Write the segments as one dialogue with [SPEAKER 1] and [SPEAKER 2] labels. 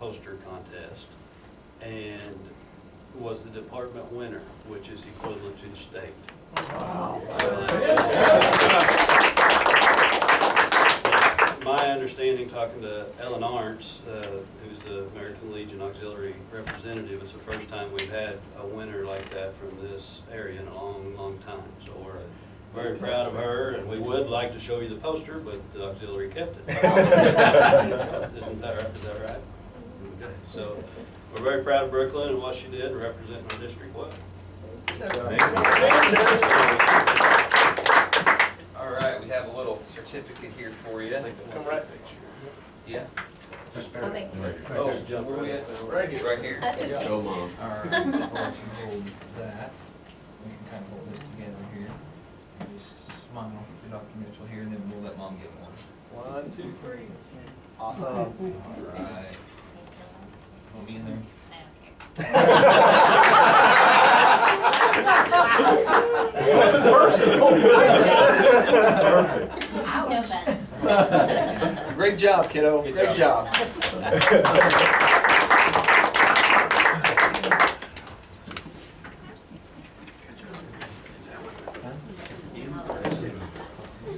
[SPEAKER 1] poster contest and was the department winner, which is equivalent to the state.
[SPEAKER 2] Wow.
[SPEAKER 1] My understanding, talking to Ellen Arntz, who's the American Legion Auxiliary representative, it's the first time we've had a winner like that from this area in a long, long time. So we're very proud of her, and we would like to show you the poster, but the auxiliary kept it. Isn't that right? Is that right? Okay. So we're very proud of Brooklyn and what she did, representing our district well.
[SPEAKER 3] All right, we have a little certificate here for you.
[SPEAKER 1] Come right.
[SPEAKER 3] Yeah.
[SPEAKER 4] Okay.
[SPEAKER 3] Oh, where we at?
[SPEAKER 2] Right here.
[SPEAKER 3] Right here.
[SPEAKER 5] Go, Mom.
[SPEAKER 2] All right, I'll let you hold that. We can kind of hold this together here. And just smile for Dr. Mitchell here, and then we'll let Mom get one.
[SPEAKER 6] 1, 2, 3.
[SPEAKER 2] Awesome. All right. Want me in there?
[SPEAKER 6] Great job, kiddo.
[SPEAKER 3] Good
[SPEAKER 6] Great job.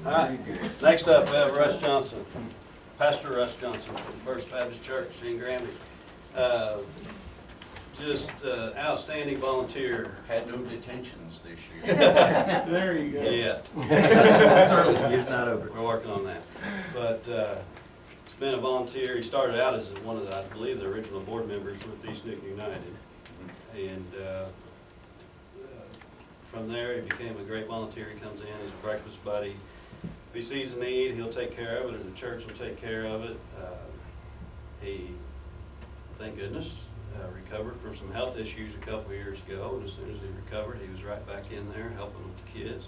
[SPEAKER 1] All right, next up, we have Russ Johnson, Pastor Russ Johnson from First Baptist Church in Granby. Just outstanding volunteer.
[SPEAKER 5] Had no detentions this year.
[SPEAKER 6] There you go.
[SPEAKER 1] Yeah,
[SPEAKER 2] It's early.
[SPEAKER 5] It's not over.
[SPEAKER 1] we're working on that. But he's been a volunteer. He started out as one of the, I believe, the original board members with East Newton United. And from there, he became a great volunteer. He comes in, he's a breakfast buddy. If he sees a need, he'll take care of it, or the church will take care of it. He, thank goodness, recovered from some health issues a couple of years ago, and as soon as he recovered, he was right back in there helping with the kids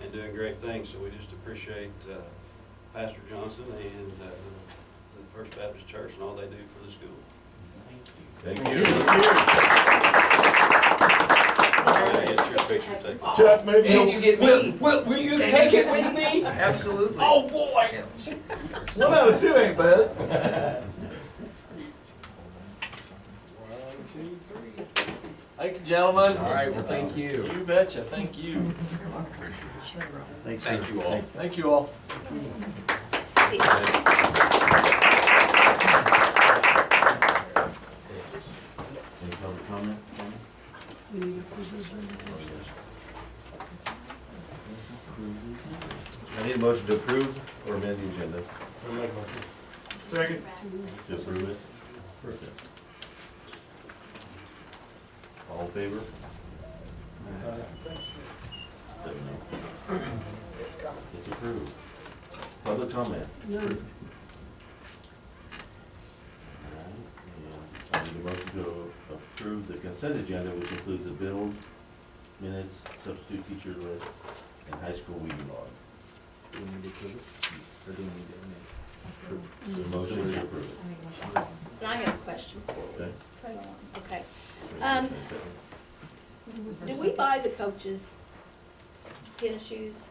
[SPEAKER 1] and doing great things. So we just appreciate Pastor Johnson and the First Baptist Church and all they do for the school.
[SPEAKER 5] Thank you.
[SPEAKER 1] Get your picture taken.
[SPEAKER 6] Chuck, maybe
[SPEAKER 3] And you get me.
[SPEAKER 6] Will you take it with me?
[SPEAKER 3] Absolutely.
[SPEAKER 6] Oh, boy.
[SPEAKER 3] Yeah, let me see.
[SPEAKER 6] 1 out of 2 ain't bad. 1, 2, 3. Thank you, gentlemen.
[SPEAKER 5] All right, well, thank you.
[SPEAKER 6] You betcha. Thank you.
[SPEAKER 5] Thanks,
[SPEAKER 3] Thank you all.
[SPEAKER 6] Thank you all.
[SPEAKER 5] Any public comment? I need a motion to approve or amend the agenda.
[SPEAKER 6] Second.
[SPEAKER 5] To approve it? Perfect. All in favor? 7-0. It's approved. Public comment? Alright, and I need a motion to approve the consent agenda, which includes the bills, minutes, substitute teacher list, and high school weeding log.
[SPEAKER 2] Do we need to approve it? Or do we need to amend?
[SPEAKER 5] The motion to approve it.
[SPEAKER 4] And I have a question for you.
[SPEAKER 5] Okay.
[SPEAKER 4] Hold on. Okay.
[SPEAKER 5] Motion and second.
[SPEAKER 4] Do we buy the coaches tennis shoes?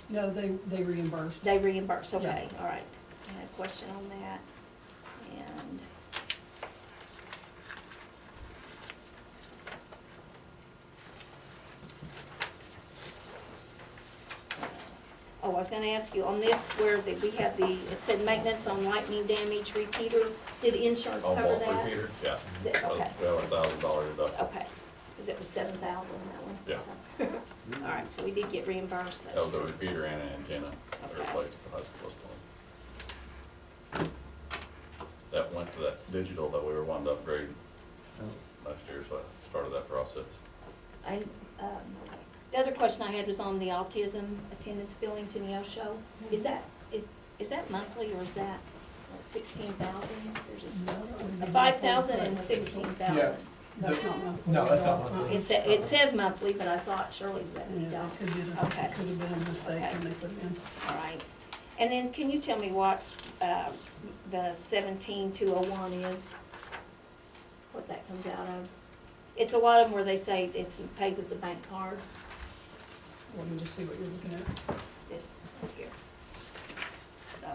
[SPEAKER 7] No, they reimbursed.
[SPEAKER 4] They reimburse, okay,
[SPEAKER 7] Yeah.
[SPEAKER 4] all right. I had a question on that. And oh, I was gonna ask you, on this where we have it said maintenance on lightning damage repeater, did insurance
[SPEAKER 8] On
[SPEAKER 4] cover
[SPEAKER 8] both
[SPEAKER 4] that?
[SPEAKER 8] repeater, yeah.
[SPEAKER 4] Okay,
[SPEAKER 8] We have $1,000 deductible.
[SPEAKER 4] okay, because it was 7,000 that one?
[SPEAKER 8] Yeah.
[SPEAKER 4] All right, so we did get reimbursed,
[SPEAKER 8] That
[SPEAKER 4] that's
[SPEAKER 8] was a
[SPEAKER 4] good.
[SPEAKER 8] repeater and an antenna that
[SPEAKER 4] Okay.
[SPEAKER 8] replaced the high school display. That went to that digital that we were wanting to upgrade last year, so I started that process.
[SPEAKER 4] And, the other question I had was on the autism attendance billing to Neosho. Is that monthly or is that 16,000? There's just a 5,000 and 16,000.
[SPEAKER 6] Yeah.
[SPEAKER 7] That's not monthly.
[SPEAKER 6] No, that's not monthly.
[SPEAKER 4] It says monthly, but I thought surely that we
[SPEAKER 7] Yeah,
[SPEAKER 4] don't.
[SPEAKER 7] it could
[SPEAKER 4] Okay.
[SPEAKER 7] have been a mistake
[SPEAKER 4] Okay.
[SPEAKER 7] when they put it in.
[SPEAKER 4] All right. And then can you tell me what the 17,201 is? What that comes out of? It's a lot of them where they say it's paid with the bank card.
[SPEAKER 7] Let me just see what you're looking at.
[SPEAKER 4] This here. So,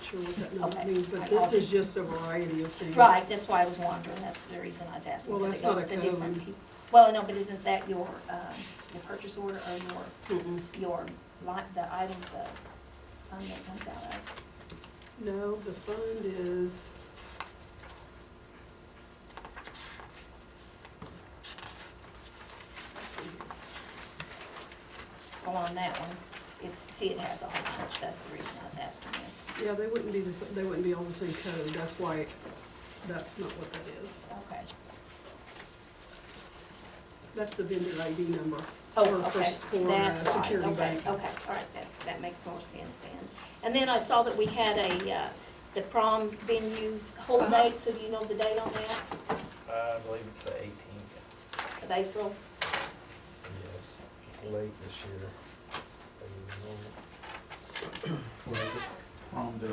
[SPEAKER 7] sure what that number
[SPEAKER 4] Okay.
[SPEAKER 7] means,
[SPEAKER 4] I
[SPEAKER 7] but this is
[SPEAKER 4] apologize.
[SPEAKER 7] just a variety of things.
[SPEAKER 4] Right, that's why I was wondering, that's the reason I was asking.
[SPEAKER 7] Well,
[SPEAKER 4] because
[SPEAKER 7] that's
[SPEAKER 4] it
[SPEAKER 7] not
[SPEAKER 4] goes
[SPEAKER 7] a
[SPEAKER 4] to different
[SPEAKER 7] code.
[SPEAKER 4] people. Well, no, but isn't that your purchase order or
[SPEAKER 7] Mm-mm.
[SPEAKER 4] your the item, the fund that comes out of?
[SPEAKER 7] No, the fund is,
[SPEAKER 4] Well, on that one, see, it has a whole bunch, that's the reason I was asking you.
[SPEAKER 7] yeah, they wouldn't be they wouldn't be on the same code, that's why, that's not what that is.
[SPEAKER 4] Okay.
[SPEAKER 7] That's the vendor ID number.
[SPEAKER 4] Oh,
[SPEAKER 7] for-
[SPEAKER 4] okay,
[SPEAKER 7] for,
[SPEAKER 4] that's right,
[SPEAKER 7] Security
[SPEAKER 4] okay,
[SPEAKER 7] Bank.
[SPEAKER 4] okay, all right, that makes more sense then. And then I saw that we had the prom venue hold
[SPEAKER 7] Uh-huh.
[SPEAKER 4] date, so do you know the date on that,
[SPEAKER 3] I believe it's the 18th.
[SPEAKER 4] of April?
[SPEAKER 3] Yes, it's late this year.
[SPEAKER 6] Where is it? Prom day.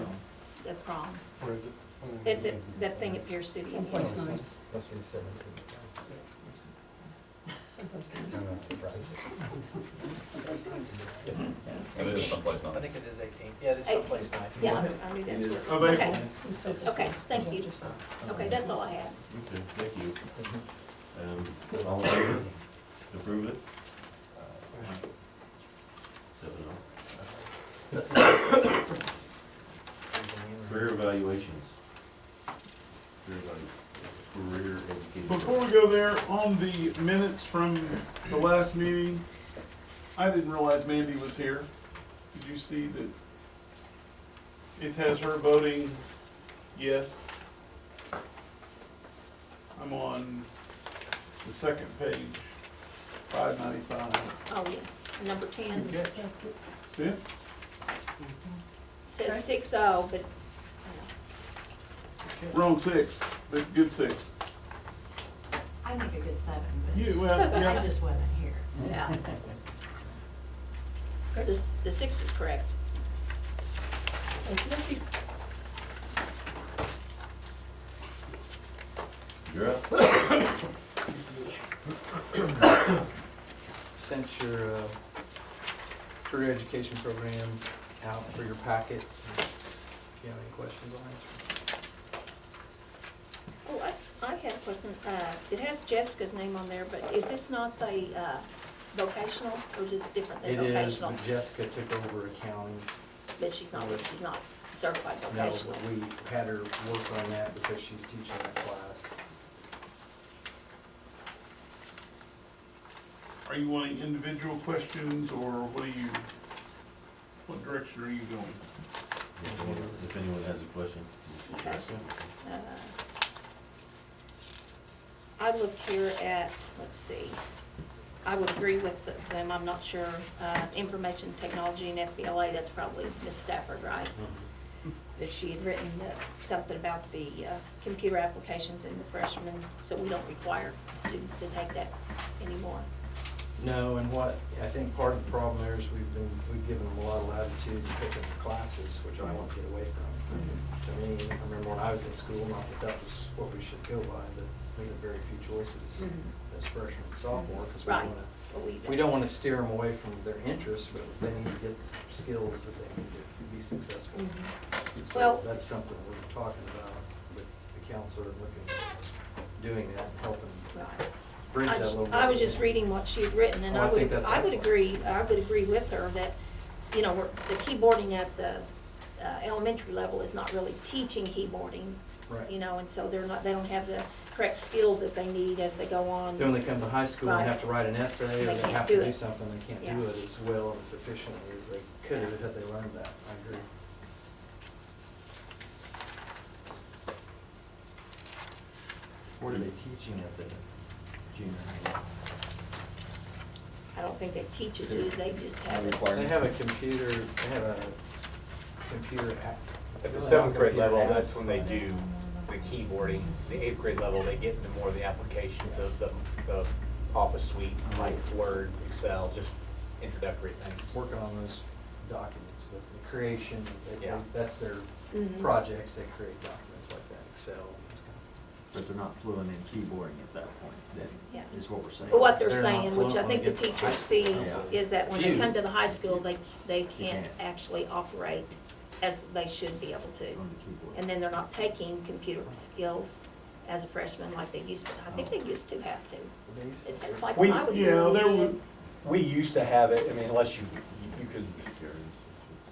[SPEAKER 4] The prom.
[SPEAKER 6] Where is it?
[SPEAKER 4] It's at that thing at Pierce City.
[SPEAKER 7] Someplace nice.
[SPEAKER 3] Must be 17th.
[SPEAKER 7] Someplace
[SPEAKER 3] No,
[SPEAKER 7] nice.
[SPEAKER 3] no, the price.
[SPEAKER 8] It is someplace
[SPEAKER 3] I
[SPEAKER 8] nice.
[SPEAKER 3] think it is 18th. Yeah, it's someplace nice.
[SPEAKER 4] Yeah, I knew that's where.
[SPEAKER 6] Of April.
[SPEAKER 4] Okay,
[SPEAKER 7] It's someplace
[SPEAKER 4] Okay,
[SPEAKER 7] nice.
[SPEAKER 4] thank you.
[SPEAKER 7] Just,
[SPEAKER 4] okay, that's all I had.
[SPEAKER 5] Okay, thank you. All in favor to approve it? 7-0. Career evaluations. Career education.
[SPEAKER 6] Before we go there, on the minutes from the last meeting, I didn't realize Mandy was here. Did you see that it has her voting yes? I'm on the second page, 595.
[SPEAKER 4] Oh, yeah, number 10
[SPEAKER 6] Okay. See it?
[SPEAKER 4] says 6-0, but,
[SPEAKER 6] Wrong 6, but good 6.
[SPEAKER 9] I make a good 7,
[SPEAKER 6] You, well,
[SPEAKER 9] but I
[SPEAKER 6] yeah.
[SPEAKER 9] just wasn't here.
[SPEAKER 4] yeah. The 6 is correct.
[SPEAKER 7] Okey-dokey.
[SPEAKER 5] You're up.
[SPEAKER 3] Sent your career education program out for your packet. If you have any questions, I'll answer.
[SPEAKER 4] Oh, I had a question. It has Jessica's name on there, but is this not the vocational, or is this different than
[SPEAKER 3] It is,
[SPEAKER 4] vocational?
[SPEAKER 3] but Jessica took over accounting.
[SPEAKER 4] But she's not certified
[SPEAKER 3] No,
[SPEAKER 4] vocational.
[SPEAKER 3] but we had her work on that because she's teaching that class.
[SPEAKER 6] Are you wanting individual questions, or what direction are you going?
[SPEAKER 5] If anyone has a question. Mr.
[SPEAKER 4] Okay.
[SPEAKER 5] Jessica.
[SPEAKER 4] I look here at, let's see, I would agree with them, I'm not sure, information technology and FBLA, that's probably Ms. Stafford, right? That she had written something about the computer applications in the freshmen, so we don't require students to take that anymore.
[SPEAKER 3] No, and I think part of the problem there is we've given them a lot of latitude in picking the classes, which I want to get away from. To me, I remember when I was in school, not that that was what we should go by, but we had very few choices as freshmen and sophomore, because
[SPEAKER 4] Right.
[SPEAKER 3] we don't want to steer them away from their interests, but they need to get the skills that they need to be successful. So
[SPEAKER 4] Well-
[SPEAKER 3] that's something we're talking about with the counselor, looking at doing that and helping
[SPEAKER 4] Right.
[SPEAKER 3] bridge that little bit.
[SPEAKER 4] I was just reading what she had written, and
[SPEAKER 3] Oh, I
[SPEAKER 4] I would,
[SPEAKER 3] think that's
[SPEAKER 4] I would
[SPEAKER 3] excellent.
[SPEAKER 4] agree with her that, you know, the keyboarding at the elementary level is not really teaching keyboarding,
[SPEAKER 3] Right.
[SPEAKER 4] you know, and so they don't have the correct skills that they need as they go on.
[SPEAKER 3] Then when they come to high school and
[SPEAKER 4] Right.
[SPEAKER 3] have to write an essay, or
[SPEAKER 4] They
[SPEAKER 3] they
[SPEAKER 4] can't
[SPEAKER 3] have
[SPEAKER 4] do
[SPEAKER 3] to do
[SPEAKER 4] it.
[SPEAKER 3] something, they can't
[SPEAKER 4] Yeah.
[SPEAKER 3] do it as well and as efficiently as they could have had they learned that. I agree.
[SPEAKER 10] What are they teaching at the junior high?
[SPEAKER 4] I don't think they teach it, do they? They just have it.
[SPEAKER 3] They have a computer app.
[SPEAKER 11] At the seventh grade level, that's when they do the keyboarding. The eighth grade level, they get into more of the applications of the Office suite, like Word, Excel, just introductory things.
[SPEAKER 3] Working on those documents, but the creation,
[SPEAKER 11] Yeah.
[SPEAKER 3] that's their
[SPEAKER 4] Mhm.
[SPEAKER 3] projects, they create documents like that, Excel.
[SPEAKER 10] But they're not fluent in keyboarding at that point, then,
[SPEAKER 4] Yeah.
[SPEAKER 10] is what we're saying.
[SPEAKER 4] But what they're
[SPEAKER 3] They're not
[SPEAKER 4] saying, which I
[SPEAKER 3] fluent
[SPEAKER 4] think the
[SPEAKER 3] when they get to high
[SPEAKER 4] teachers see,
[SPEAKER 10] school. Yeah.
[SPEAKER 4] is that when they
[SPEAKER 3] Few.
[SPEAKER 4] come to the high school, they can't
[SPEAKER 10] can't.
[SPEAKER 4] actually operate as they should be able to. And then they're not taking computer skills as a freshman like they used to. I think they used to have to. It seems like when I was here,
[SPEAKER 6] Yeah,
[SPEAKER 4] we
[SPEAKER 6] there
[SPEAKER 4] did.
[SPEAKER 6] were,
[SPEAKER 11] We used to have it, I mean, unless you could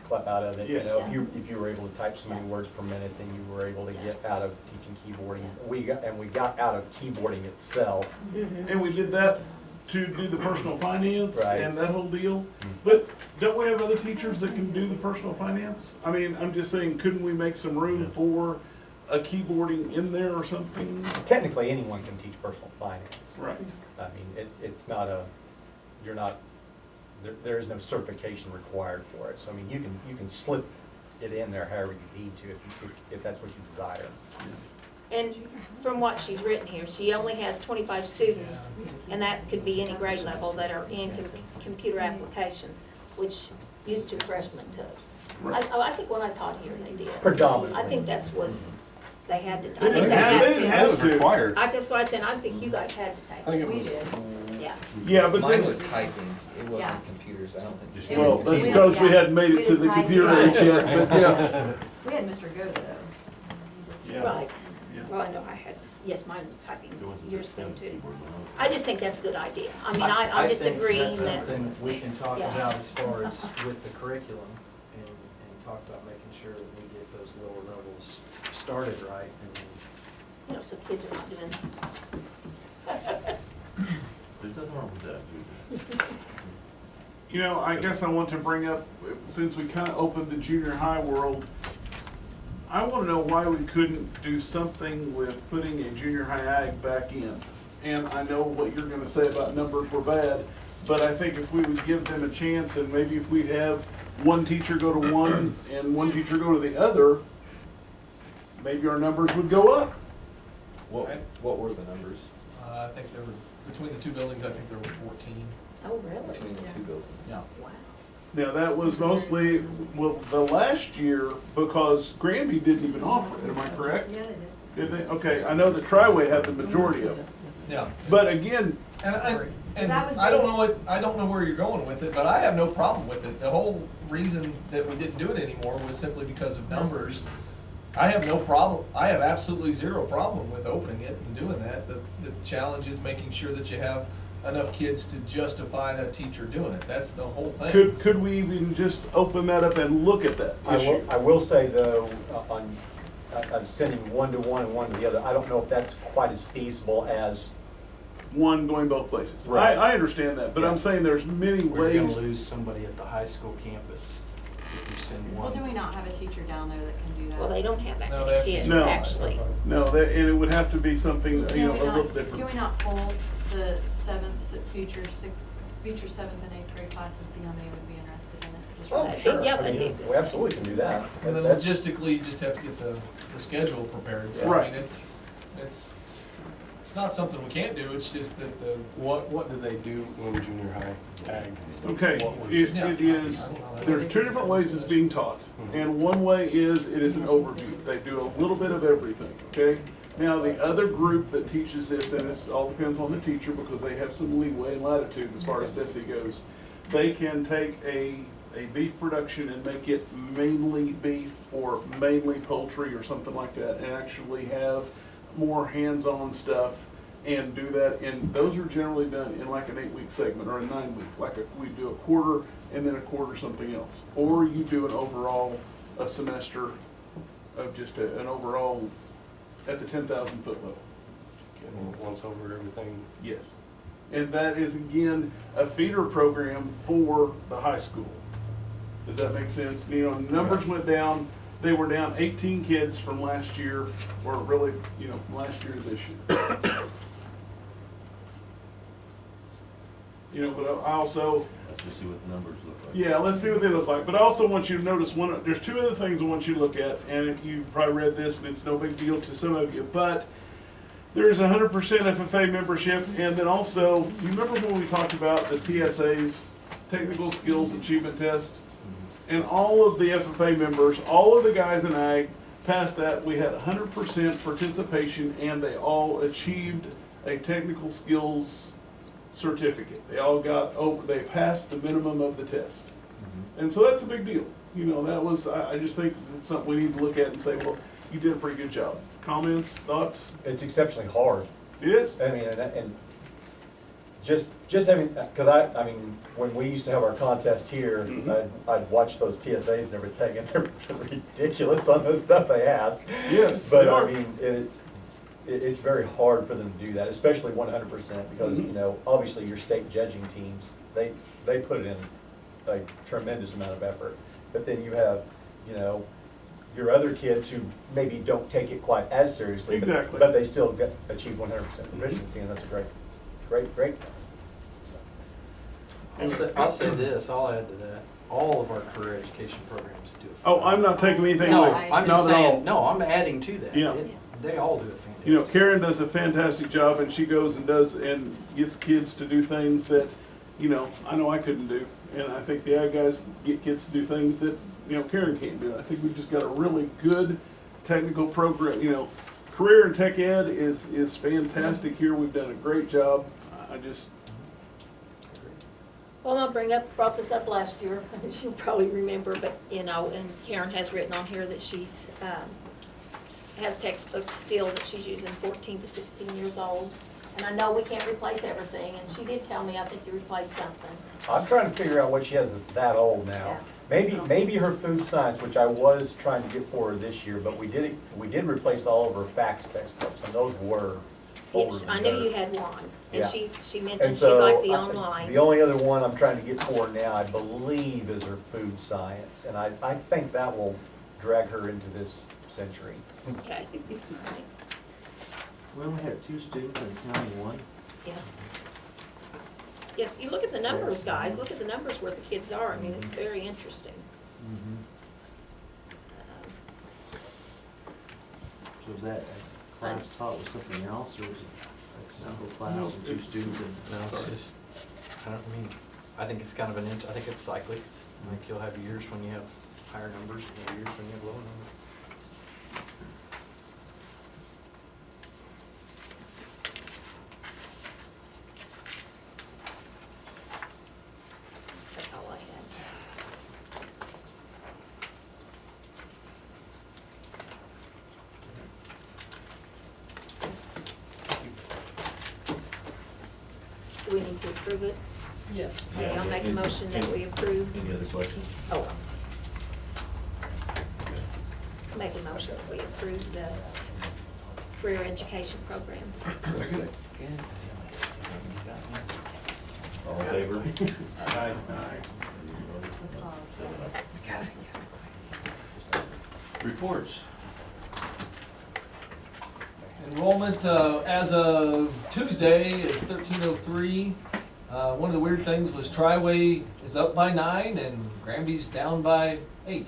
[SPEAKER 11] clap out of it, you know,
[SPEAKER 4] Yeah.
[SPEAKER 11] if you were able to type so many words per minute, then you were able to get out of teaching keyboarding. We got out of keyboarding itself.
[SPEAKER 4] Mhm.
[SPEAKER 6] and we did that to do the personal finance
[SPEAKER 11] Right.
[SPEAKER 6] and that whole deal. But don't we have other teachers that can do the personal finance? I mean, I'm just saying, couldn't we make some room for a keyboarding in there or something?
[SPEAKER 11] Technically, anyone can teach personal finance.
[SPEAKER 6] Right.
[SPEAKER 11] I mean, it's not you're not, there is no certification required for it. So, I mean, you can slip it in there however you need to if that's what you desire.
[SPEAKER 4] And from what she's written here, she only has 25 students, and that could be any grade level that are in computer applications, which used to freshmen took. I think when I taught here, they did.
[SPEAKER 11] Predominantly.
[SPEAKER 4] I think that's was, they had to, I
[SPEAKER 6] They
[SPEAKER 4] think they
[SPEAKER 6] didn't have-
[SPEAKER 4] had
[SPEAKER 6] they didn't have
[SPEAKER 4] to.
[SPEAKER 6] to.
[SPEAKER 10] required.
[SPEAKER 4] That's why I said, I think you guys had to take it.
[SPEAKER 9] We did.
[SPEAKER 4] Yeah.
[SPEAKER 6] Yeah, but
[SPEAKER 2] Mine
[SPEAKER 6] then,
[SPEAKER 2] was typing, it
[SPEAKER 9] Yeah.
[SPEAKER 2] wasn't computers, I don't think.
[SPEAKER 5] Just-
[SPEAKER 9] It
[SPEAKER 6] well,
[SPEAKER 9] was-
[SPEAKER 6] that's
[SPEAKER 9] we-
[SPEAKER 6] because we
[SPEAKER 9] yeah.
[SPEAKER 6] hadn't made
[SPEAKER 9] We
[SPEAKER 6] it to
[SPEAKER 9] did
[SPEAKER 6] the
[SPEAKER 9] typing.
[SPEAKER 6] computer age yet, but yeah.
[SPEAKER 9] We had Mr. Goda though.
[SPEAKER 6] Yeah.
[SPEAKER 4] Right.
[SPEAKER 6] Yeah.
[SPEAKER 4] Well, I know I had, yes, mine was typing
[SPEAKER 5] There wasn't
[SPEAKER 4] years
[SPEAKER 5] just
[SPEAKER 4] ago
[SPEAKER 5] one
[SPEAKER 4] too.
[SPEAKER 5] keyboard, no.
[SPEAKER 4] I just think that's a good idea. I mean, I'm just
[SPEAKER 3] think
[SPEAKER 4] agreeing
[SPEAKER 3] that's
[SPEAKER 4] that,
[SPEAKER 3] something we can talk
[SPEAKER 4] Yeah.
[SPEAKER 3] about as far as with the curriculum and talk about making sure that we get those lower levels started right. And then
[SPEAKER 4] you know, so kids are not doing,
[SPEAKER 5] There's nothing wrong with that, Judy.
[SPEAKER 6] You know, I guess I want to bring up, since we kind of opened the junior high world, I want to know why we couldn't do something with putting a junior high ag back in. And I know what you're gonna say about numbers were bad, but I think if we would give them a chance, and maybe if we'd have one teacher go to one and one teacher go to the other, maybe our numbers would go up.
[SPEAKER 2] What were the numbers
[SPEAKER 12] I think there were, between the two buildings, I think there were 14.
[SPEAKER 4] oh, really?
[SPEAKER 2] between the two buildings?
[SPEAKER 12] Yeah.
[SPEAKER 4] Wow.
[SPEAKER 6] Now, that was mostly, well, the last year, because Granby didn't even offer it, am I correct?
[SPEAKER 9] Yeah, they did.
[SPEAKER 6] Did they? Okay, I know that Triway had the majority of it.
[SPEAKER 12] Yeah.
[SPEAKER 6] But again,
[SPEAKER 12] And
[SPEAKER 9] That was
[SPEAKER 12] I don't know where you're going with it, but I have no problem with it. The whole reason that we didn't do it anymore was simply because of numbers. I have no problem, I have absolutely zero problem with opening it and doing that. The challenge is making sure that you have enough kids to justify that teacher doing it. That's the whole thing.
[SPEAKER 6] could we even just open that up and look at that issue?
[SPEAKER 11] I will say though, on sending one to one and one to the other, I don't know if that's quite as feasible as,
[SPEAKER 6] One going both places.
[SPEAKER 11] Right.
[SPEAKER 6] I understand that, but I'm saying there's many
[SPEAKER 3] we're gonna
[SPEAKER 6] ways.
[SPEAKER 3] lose somebody at the high school campus if you send
[SPEAKER 9] Well,
[SPEAKER 3] one.
[SPEAKER 9] do we not have a teacher down there that can do that?
[SPEAKER 4] Well, they don't have that
[SPEAKER 12] No, they
[SPEAKER 4] many
[SPEAKER 12] have to
[SPEAKER 4] kids,
[SPEAKER 6] No.
[SPEAKER 4] actually.
[SPEAKER 6] No, that, and it would have to be something, you know, a little
[SPEAKER 9] Can
[SPEAKER 6] different.
[SPEAKER 9] we not poll the future seventh and eighth grade class and see how many would be interested in it? Just for
[SPEAKER 11] oh,
[SPEAKER 9] that.
[SPEAKER 11] sure,
[SPEAKER 4] Yeah,
[SPEAKER 11] I
[SPEAKER 4] but
[SPEAKER 11] mean,
[SPEAKER 4] it-
[SPEAKER 11] we absolutely can do that.
[SPEAKER 12] And then
[SPEAKER 11] That's-
[SPEAKER 12] logistically, you just have to get the schedule prepared. So, I
[SPEAKER 6] Right.
[SPEAKER 12] mean, it's not something we can't do, it's just that the.
[SPEAKER 10] What did they do in junior high ag?
[SPEAKER 6] Okay,
[SPEAKER 10] What was-
[SPEAKER 6] it
[SPEAKER 12] Yeah.
[SPEAKER 6] is, there's two different ways it's being taught. And one way is, it is an overview. They do a little bit of everything, okay? Now, the other group that teaches this, and this all depends on the teacher because they have some leeway and latitude as far as DESE goes. They can take a beef production and make it mainly beef or mainly poultry or something like that and actually have more hands-on stuff and do that. And those are generally done in like an 8-week segment or a 9-week, like we do a quarter and then a quarter something else. Or you do an overall, a semester of just an overall at the 10,000 foot level.
[SPEAKER 10] Getting once over everything.
[SPEAKER 6] Yes. And that is again, a feeder program for the high school. Does that make sense? You know, numbers went down, they were down 18 kids from last year, or really, you know, last year to this year. You know, but I also,
[SPEAKER 5] Let's just see what the numbers look like.
[SPEAKER 6] yeah, let's see what they look like, but I also want you to notice there's two other things I want you to look at, and if you probably read this, and it's no big deal to some of you, but there's 100% FFA membership, and then also, you remember when we talked about the TSAs, Technical Skills Achievement Test? And all of the FFA members, all of the guys in ag passed that, we had 100% participation, and they all achieved a technical skills certificate. They all got over, they passed the minimum of the test. And so that's a big deal. You know, that was, I just think it's something we need to look at and say, well, you did a pretty good job. Comments, thoughts?
[SPEAKER 11] It's exceptionally hard.
[SPEAKER 6] It is?
[SPEAKER 11] I mean, and just having, because I mean, when we used to have our contest here,
[SPEAKER 6] Mhm.
[SPEAKER 11] I'd watch those TSAs and everything, and they're ridiculous on the stuff they ask.
[SPEAKER 6] Yes,
[SPEAKER 11] But
[SPEAKER 6] they
[SPEAKER 11] I
[SPEAKER 6] are.
[SPEAKER 11] mean, it's very hard for them to do that, especially 100%, because,
[SPEAKER 6] Mhm.
[SPEAKER 11] you know, obviously your state judging teams, they put in a tremendous amount of effort. But then you have, you know, your other kids who maybe don't take it quite as seriously,
[SPEAKER 6] Exactly.
[SPEAKER 11] but they still achieve 100% proficiency, and that's a great.
[SPEAKER 3] I'll say this, I'll add to that, all of our career education programs do it.
[SPEAKER 6] Oh, I'm not taking anything
[SPEAKER 3] No,
[SPEAKER 6] away.
[SPEAKER 3] I'm
[SPEAKER 6] Not
[SPEAKER 3] just
[SPEAKER 6] at all.
[SPEAKER 3] saying, no, I'm adding to that.
[SPEAKER 6] Yeah.
[SPEAKER 3] They all do it fantastic.
[SPEAKER 6] You know, Karen does a fantastic job, and she goes and does, and gets kids to do things that, you know I couldn't do. And I think the ag guys get kids to do things that, you know, Karen can't do. I think we've just got a really good technical program, you know. Career and tech ed is fantastic here. We've done a great job. I just,
[SPEAKER 4] Well, I'll brought this up last year, as you'll probably remember, but, you know, and Karen has written on here that she's, has textbooks still that she's using 14 to 16 years old. And I know we can't replace everything, and she did tell me, I think you replaced something.
[SPEAKER 11] I'm trying to figure out what she has that's that old now. Maybe her food science, which I was trying to get for her this year, but we did replace all of her facts textbooks, and those were older
[SPEAKER 4] Yes,
[SPEAKER 11] than
[SPEAKER 4] I knew
[SPEAKER 11] dirt.
[SPEAKER 4] you had one, and
[SPEAKER 11] Yeah.
[SPEAKER 4] she
[SPEAKER 11] And
[SPEAKER 4] mentioned she
[SPEAKER 11] so,
[SPEAKER 4] liked the online.
[SPEAKER 11] the only other one I'm trying to get for her now, I believe, is her food science, and I think that will drag her into this century.
[SPEAKER 4] Okay.
[SPEAKER 10] We only have 2 students in County 1.
[SPEAKER 4] Yeah. Yes, you look at the numbers, guys, look at the numbers where the kids are, I mean, it's very interesting.
[SPEAKER 10] So is that a class taught with something else, or is it like a single class and 2 students and?
[SPEAKER 3] No, it's just, I think it's kind of I think it's cyclic. I think you'll have years when you have higher numbers, and years when you have lower numbers.
[SPEAKER 4] That's all I had. Do we need to approve it?
[SPEAKER 7] Yes.
[SPEAKER 4] Okay, I'll make a motion that we approve.
[SPEAKER 5] Any other questions?
[SPEAKER 4] Oh, I'm sorry. Make a motion that we approve the career education program.
[SPEAKER 5] All in favor?
[SPEAKER 1] Aye.
[SPEAKER 5] Reports.
[SPEAKER 12] Enrollment, as of Tuesday is 1303. One of the weird things was Triway is up by 9 and Granby's down by 8.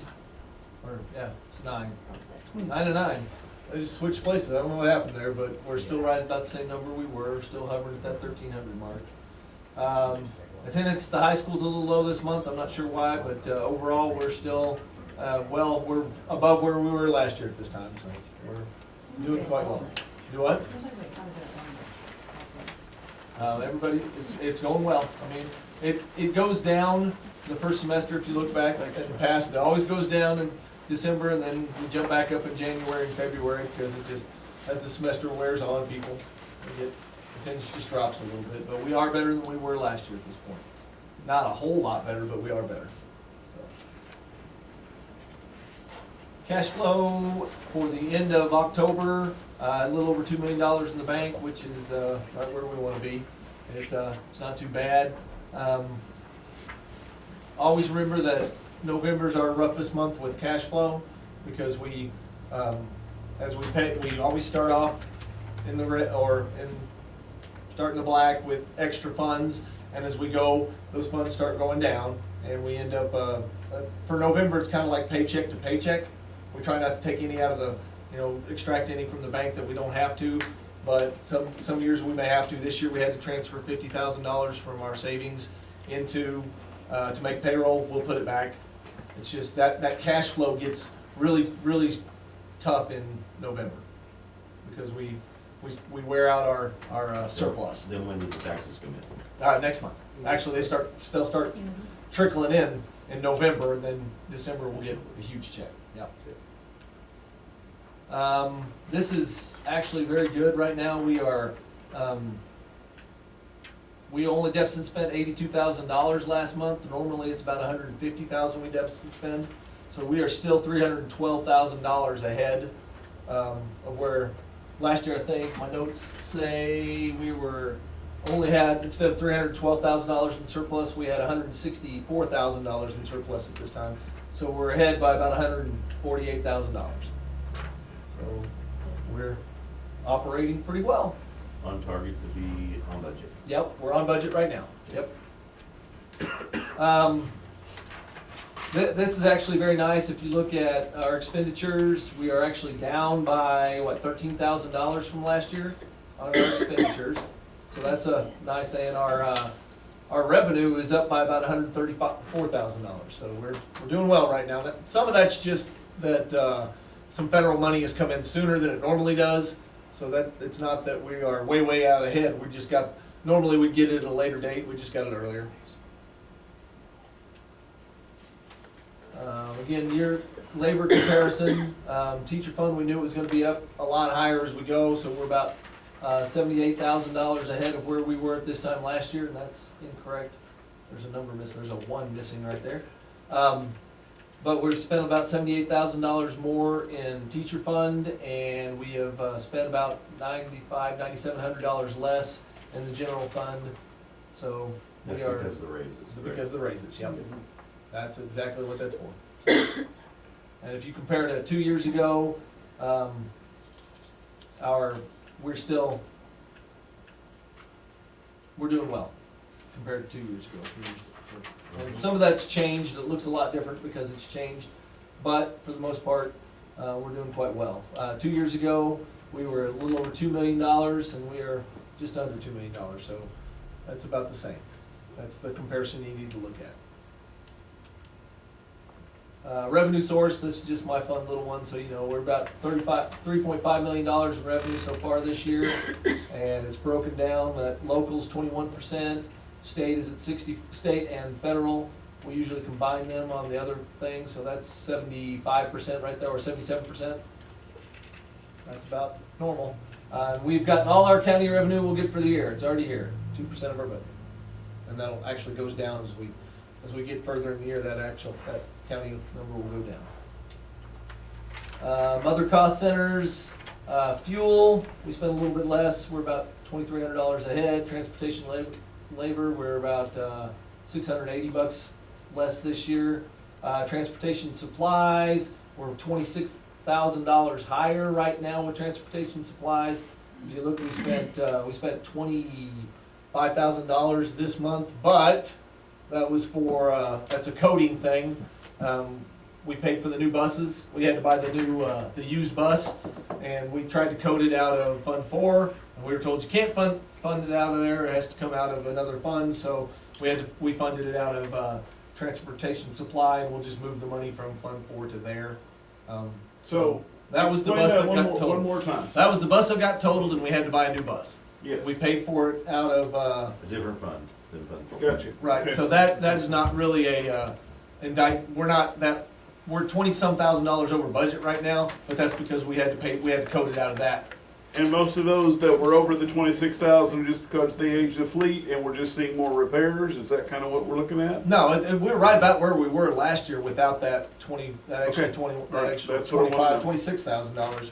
[SPEAKER 12] Or, yeah, it's 9. 9 to 9. They just switched places. I don't know what happened there, but we're still right at that same number we were, still hovering at that 1300 mark. Attendance, the high school's a little low this month. I'm not sure why, but overall, we're still, we're above where we were last year at this time, so we're doing quite well. Do what? Everybody, it's going well. I mean, it goes down the first semester, if you look back in the past, it always goes down in December, and then we jump back up in January and February, because it just, as the semester wears on, people, attendance just drops a little bit, but we are better than we were last year at this point. Not a whole lot better, but we are better. So. Cash flow for the end of October, a little over $2 million in the bank, which is right where we want to be. It's not too bad. Always remember that November's our roughest month with cash flow, because we, as we pay, we always start off in the red, or start in the black with extra funds, and as we go, those funds start going down, and we end up, for November, it's kind of like paycheck to paycheck. We try not to take any out of the, extract any from the bank that we don't have to, but some years we may have to. This year we had to transfer $50,000 from our savings into, to make payroll. We'll put it back. It's just that cash flow gets really, really tough in November, because we wear out our surplus.
[SPEAKER 5] Then when do the taxes come in?
[SPEAKER 12] Next month. Actually, they'll start trickling in in November, and then December we'll get a huge check. Yep. This is actually very good right now. We are, we only deficit spent $82,000 last month. Normally it's about $150,000 we deficit spend. So we are still $312,000 ahead of where last year, I think my notes say we were only had, instead of $312,000 in surplus, we had $164,000 in surplus at this time. So we're ahead by about $148,000. So we're operating pretty well.
[SPEAKER 5] On target to be on budget.
[SPEAKER 12] Yep, we're on budget right now. Yep. This is actually very nice. If you look at our expenditures, we are actually down by, what, $13,000 from last year on our expenditures. So that's a nice thing. And our revenue is up by about $134,000. So we're doing well right now. Some of that's just that some federal money has come in sooner than it normally does. So that it's not that we are way out ahead. We just got, normally we'd get it at a later date. We just got it earlier. Again, your labor comparison, teacher fund, we knew it was gonna be up a lot higher as we go, so we're about $78,000 ahead of where we were at this time last year, and that's incorrect. There's a number missing, there's a 1 missing right there. But we've spent about $78,000 more in teacher fund, and we have spent about $9,500, $9,700 less in the general fund, so we
[SPEAKER 5] That's
[SPEAKER 12] are.
[SPEAKER 5] because of the raises.
[SPEAKER 12] Because of the raises, yep. That's exactly what that's for. And if you compare to 2 years ago, we're doing well compared to 2 years ago. And some of that's changed. It looks a lot different because it's changed, but for the most part, we're doing quite well. 2 years ago, we were a little over $2 million, and we are just under $2 million. So that's about the same. That's the comparison you need to look at. Revenue source, this is just my fun little one, so you know, we're about $3.5 million in revenue so far this year, and it's broken down that locals 21%, state is at 60%, state and federal, we usually combine them on the other thing, so that's 75% right there, or 77%. That's about normal. We've gotten all our county revenue we'll get for the year, it's already here, 2% of our budget. And that'll actually goes down as we get further in the year, that county number will go down. Other cost centers, fuel, we spend a little bit less, we're about $2,300 ahead. Transportation labor, we're about $680 less this year. Transportation supplies, we're $26,000 higher right now with transportation supplies. If you look, we spent $25,000 this month, but that was for, that's a coding thing. We paid for the new buses. We had to buy the used bus, and we tried to code it out of Fund 4, and we were told you can't fund it out of there. It has to come out of another fund. So we funded it out of transportation supply, and we'll just move the money from Fund 4 to there.
[SPEAKER 6] So
[SPEAKER 12] that was the
[SPEAKER 6] explain
[SPEAKER 12] bus that got
[SPEAKER 6] one
[SPEAKER 12] totaled.
[SPEAKER 6] more time.
[SPEAKER 12] That was the bus that got totaled, and we had to buy a new bus.
[SPEAKER 6] Yes.
[SPEAKER 12] We paid for it out of
[SPEAKER 5] A different fund than Fund 4.
[SPEAKER 6] Gotcha.
[SPEAKER 12] right.
[SPEAKER 6] Okay.
[SPEAKER 12] So that is not really a we're $20-some thousand over budget right now, but that's because we had to code it out of that.
[SPEAKER 6] And most of those that were over the 26,000 just because they aged the fleet and we're just seeing more repairs. Is that kind of what we're looking at?
[SPEAKER 12] No, we're right about where we were last year without that
[SPEAKER 6] Okay. Right, that's what I wanted to know.
[SPEAKER 12] $26,000.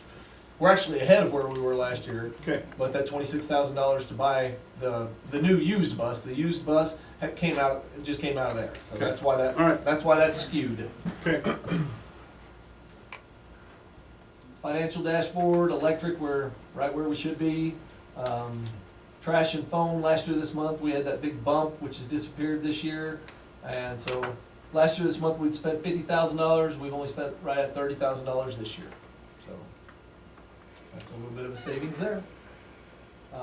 [SPEAKER 12] We're actually ahead of where we were last year.
[SPEAKER 6] Okay.
[SPEAKER 12] But that $26,000 to buy the new used bus, the used bus it just came out of there. So
[SPEAKER 6] Okay.
[SPEAKER 12] that's why
[SPEAKER 6] All right.
[SPEAKER 12] that's why that's skewed.
[SPEAKER 6] Okay.
[SPEAKER 12] Financial dashboard, electric, we're right where we should be. Trash and phone, last year this month, we had that big bump, which has disappeared this year. And so, last year this month, we'd spent $50,000, we've only spent right at $30,000 this year. So, that's a little bit of a savings there.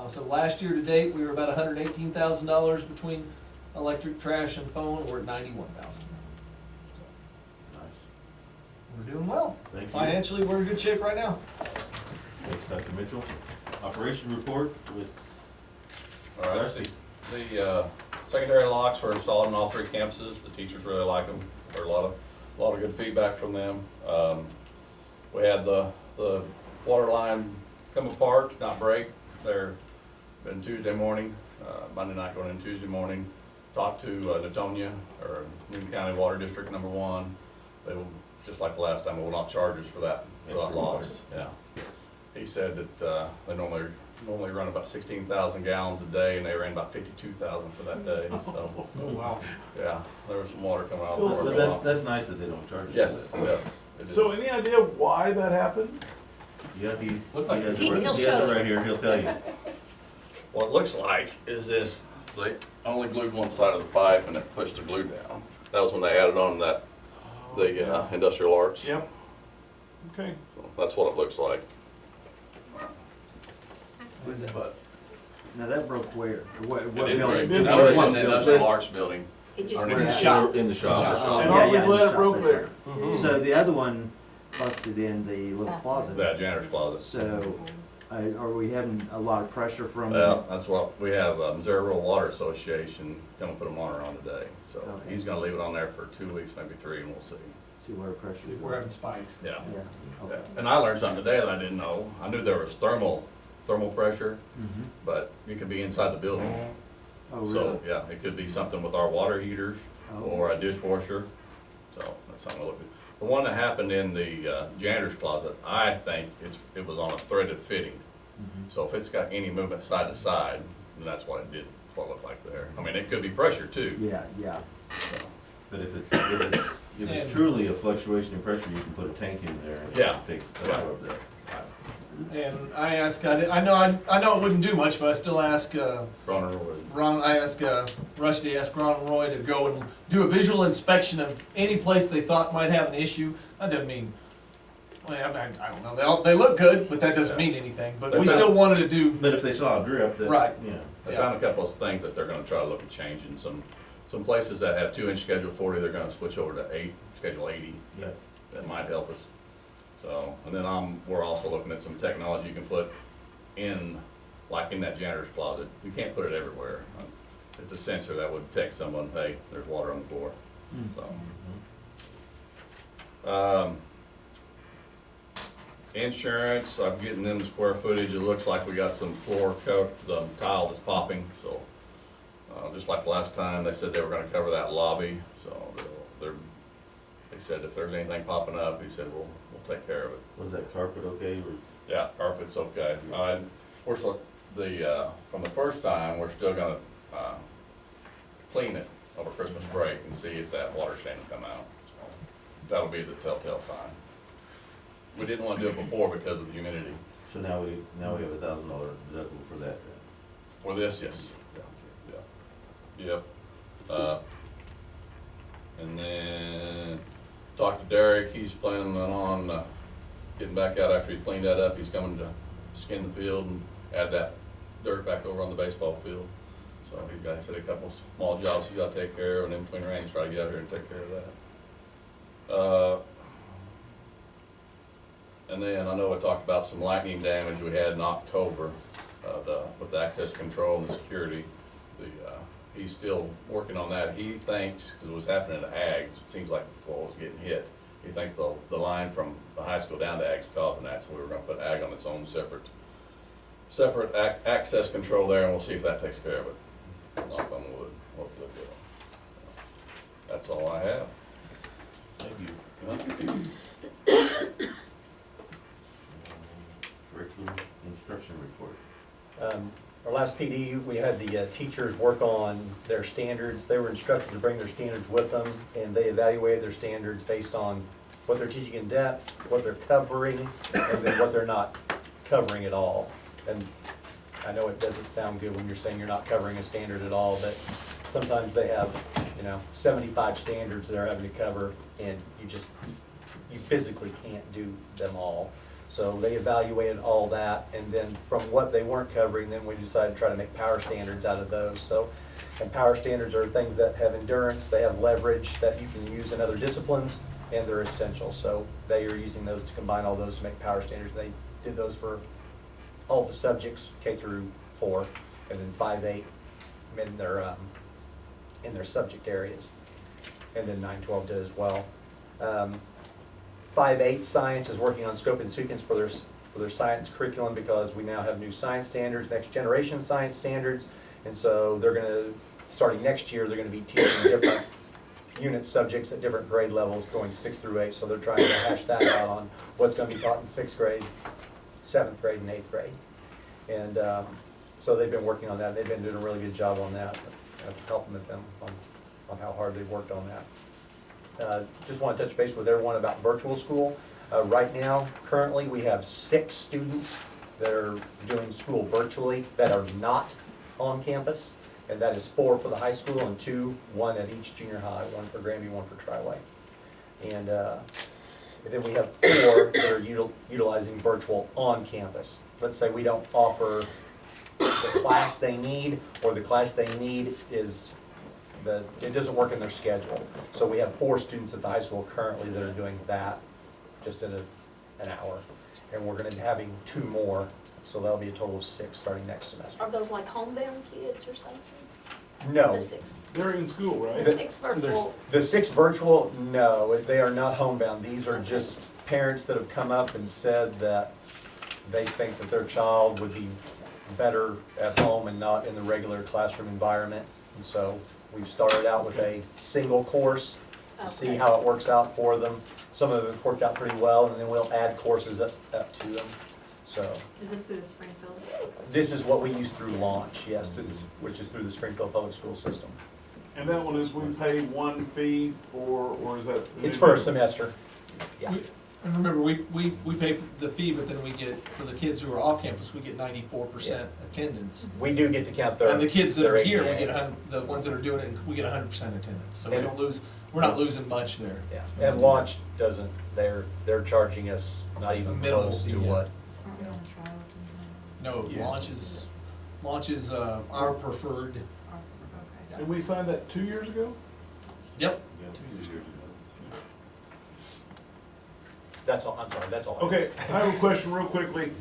[SPEAKER 12] So last year to date, we were about $118,000 between electric, trash, and phone, we're at $91,000.
[SPEAKER 5] Nice.
[SPEAKER 12] We're doing well.
[SPEAKER 5] Thank you.
[SPEAKER 12] Financially, we're in good shape right now.
[SPEAKER 5] Thanks, Dr. Mitchell. Operation report with
[SPEAKER 8] All right,
[SPEAKER 5] Darcy.
[SPEAKER 8] the secondary locks were installed on all 3 campuses. The teachers really like them. There were a lot of good feedback from them. We had the water line come apart, not break. There, been Tuesday morning, Monday night going in Tuesday morning. Talked to Natonia, or Newton County Water District number 1. They will, just like the last time, will not charge us for that loss. Yeah. He said that they normally run about 16,000 gallons a day, and they ran about 52,000 for that day. So,
[SPEAKER 3] Oh, wow.
[SPEAKER 8] yeah, there was some water coming out.
[SPEAKER 6] Cool.
[SPEAKER 8] of the
[SPEAKER 5] So
[SPEAKER 8] water well.
[SPEAKER 5] that's nice that they don't charge us.
[SPEAKER 8] Yes, yes. it is.
[SPEAKER 6] So any idea why that happened?
[SPEAKER 5] Yeah, he
[SPEAKER 8] Looked like
[SPEAKER 5] has
[SPEAKER 8] he-
[SPEAKER 5] it right-
[SPEAKER 4] he'll
[SPEAKER 5] he has
[SPEAKER 4] show
[SPEAKER 5] it
[SPEAKER 4] you.
[SPEAKER 5] right here, he'll tell you.
[SPEAKER 8] What it looks like is this, they only glued one side of the pipe and it pushed the glue down. That was when they added on the industrial arch.
[SPEAKER 6] Yep. Okay.
[SPEAKER 8] So that's what it looks like. But
[SPEAKER 10] Now that broke where? What
[SPEAKER 8] it didn't
[SPEAKER 10] building?
[SPEAKER 8] break.
[SPEAKER 6] It
[SPEAKER 8] That was
[SPEAKER 6] didn't
[SPEAKER 8] in the
[SPEAKER 6] break.
[SPEAKER 8] industrial arch building.
[SPEAKER 4] It just.
[SPEAKER 5] In the
[SPEAKER 10] shop.
[SPEAKER 5] In the shop.
[SPEAKER 6] And
[SPEAKER 10] Yeah,
[SPEAKER 6] aren't we
[SPEAKER 10] yeah,
[SPEAKER 6] glad
[SPEAKER 10] in
[SPEAKER 6] it
[SPEAKER 10] the
[SPEAKER 6] broke
[SPEAKER 10] shop,
[SPEAKER 6] there?
[SPEAKER 10] So the other one busted in the little closet.
[SPEAKER 8] That janitor's closet.
[SPEAKER 10] So, are we having a lot of pressure from?
[SPEAKER 8] Well, that's what, we have Missouri Rural Water Association gonna put a monitor on today. So
[SPEAKER 10] Okay.
[SPEAKER 8] he's gonna leave it on there for 2 weeks, maybe 3, and we'll see.
[SPEAKER 10] See where pressure
[SPEAKER 12] See
[SPEAKER 10] is.
[SPEAKER 12] if we're having spikes.
[SPEAKER 8] Yeah.
[SPEAKER 10] Yeah,
[SPEAKER 8] Yeah.
[SPEAKER 10] okay.
[SPEAKER 8] And I learned something today that I didn't know. I knew there was thermal pressure,
[SPEAKER 10] Mhm.
[SPEAKER 8] but it could be inside the building.
[SPEAKER 10] Oh, really?
[SPEAKER 8] So, yeah, it could be something with our water heaters
[SPEAKER 10] Oh.
[SPEAKER 8] or a dishwasher. So that's something to look at. The one that happened in the janitor's closet, I think it was on a threaded fitting.
[SPEAKER 10] Mhm.
[SPEAKER 8] So if it's got any movement side to side, then that's what it did, what it looked like there. I mean, it could be pressure too.
[SPEAKER 10] Yeah, yeah.
[SPEAKER 8] So,
[SPEAKER 5] But if it's truly a fluctuation in pressure, you can put a tank in there and
[SPEAKER 8] Yeah.
[SPEAKER 5] take the
[SPEAKER 8] Yeah.
[SPEAKER 5] pressure of that.
[SPEAKER 12] And I ask, I know it wouldn't do much, but I still ask,
[SPEAKER 8] Bronner Road.
[SPEAKER 12] Rusty asked Ron and Roy to go and do a visual inspection of any place they thought might have an issue. That doesn't mean, well, I don't know, they look good, but that doesn't mean anything, but we still wanted to do,
[SPEAKER 5] But if they saw a drip, that,
[SPEAKER 12] Right.
[SPEAKER 5] yeah.
[SPEAKER 8] They found a couple of things that they're gonna try to look at changing. Some places that have 2-inch Schedule 40, they're gonna switch over to Schedule 80.
[SPEAKER 5] Yeah.
[SPEAKER 8] That might help us. So, and then we're also looking at some technology you can put in, like in that janitor's closet. You can't put it everywhere. It's a sensor that would text someone, hey, there's water on the floor. So. Insurance, I'm getting them the square footage. It looks like we got some floor coat, the tile that's popping, so. Just like last time, they said they were gonna cover that lobby, so they said if there's anything popping up, he said, we'll take care of it.
[SPEAKER 5] Was that carpet okay, or?
[SPEAKER 8] Yeah, carpet's okay. We're still, from the first time, we're still gonna, clean it over Christmas break and see if that water stain will come out. So that'll be the telltale sign. We didn't wanna do it before because of the humidity.
[SPEAKER 5] So now we have $1,000 deductible for that.
[SPEAKER 8] For this, yes. Yep. And then talked to Derek, he's planning on getting back out after he's cleaned that up. He's coming to skin the field and add that dirt back over on the baseball field. So he said a couple small jobs he's gotta take care of, and in between rains, try to get out here and take care of that. And then I know I talked about some lightning damage we had in October, with the access control and the security. He's still working on that. He thinks, because it was happening to Ags, it seems like the pole was getting hit. He thinks the line from the high school down to Ag's causing that, so we were gonna put Ag on its own separate access control there, and we'll see if that takes care of it. Knock on wood, hopefully it will. That's all I have.
[SPEAKER 5] Thank you. Curriculum instruction report.
[SPEAKER 11] Our last PD, we had the teachers work on their standards. They were instructed to bring their standards with them, and they evaluated their standards based on what they're teaching in depth, what they're covering, and then what they're not covering at all. And I know it doesn't sound good when you're saying you're not covering a standard at all, but sometimes they have, 75 standards they're having to cover, and you physically can't do them all. So they evaluated all that, and then from what they weren't covering, then we decided to try to make power standards out of those. So, and power standards are things that have endurance, they have leverage that you can use in other disciplines, and they're essential. So they are using those to combine all those to make power standards. They did those for all the subjects, K through 4, and then 5, 8, and their in their subject areas. And then 9-12 did as well. 5-8 science is working on scope and sequence for their science curriculum because we now have new science standards, next generation science standards. And so they're gonna, starting next year, they're gonna be teaching different unit subjects at different grade levels going 6 through 8. So they're trying to hash that out on what's gonna be taught in 6th grade, 7th grade, and 8th grade. And so they've been working on that. They've been doing a really good job on that, helping with them on how hard they've worked on that. Just want to touch base with everyone about virtual school. Right now, currently, we have 6 students that are doing school virtually that are not on campus, and that is 4 for the high school and 2, 1 at each junior high, 1 for Granby, 1 for Triway. And then we have 4 that are utilizing virtual on campus. Let's say we don't offer the class they need, or the class they need is it doesn't work in their schedule. So we have 4 students at the high school currently that are doing that just in an hour. And we're gonna be having 2 more, so that'll be a total of 6 starting next semester.
[SPEAKER 4] Are those like homebound kids or something?
[SPEAKER 11] No.
[SPEAKER 4] The 6,
[SPEAKER 6] They're in school, right?
[SPEAKER 4] the 6 virtual,
[SPEAKER 11] The 6 virtual, no, they are not homebound. These are just parents that have come up and said that they think that their child would be better at home and not in the regular classroom environment. And so we've started out with a single course to see
[SPEAKER 4] Okay.
[SPEAKER 11] how it works out for them. Some of it's worked out pretty well, and then we'll add courses up to them. So
[SPEAKER 9] Is this through the Springfield?
[SPEAKER 11] this is what we use through Launch, yes, which is through the Springfield Public School System.
[SPEAKER 6] And that one is, we pay one fee for, or is that?
[SPEAKER 11] It's for a semester. Yeah.
[SPEAKER 12] And remember, we pay for the fee, but then we get, for the kids who are off campus, we get 94% attendance.
[SPEAKER 11] We do get to count their.
[SPEAKER 12] And the kids that are
[SPEAKER 11] their
[SPEAKER 12] here, we
[SPEAKER 11] ADA.
[SPEAKER 12] get the ones that are doing it, we get 100% attendance. So we
[SPEAKER 11] And-
[SPEAKER 12] don't lose, we're not losing much there.
[SPEAKER 11] Yeah, and Launch doesn't, they're charging us not even
[SPEAKER 12] Minimal
[SPEAKER 11] close
[SPEAKER 12] fee,
[SPEAKER 11] to
[SPEAKER 12] yeah.
[SPEAKER 11] what.
[SPEAKER 9] Aren't we on trial with them?
[SPEAKER 12] No,
[SPEAKER 11] Yeah.
[SPEAKER 12] Launch is our preferred.
[SPEAKER 9] Okay.
[SPEAKER 6] And we signed that 2 years ago?
[SPEAKER 12] Yep.
[SPEAKER 11] That's all, I'm sorry, that's all.
[SPEAKER 6] Okay, I have a question real quickly.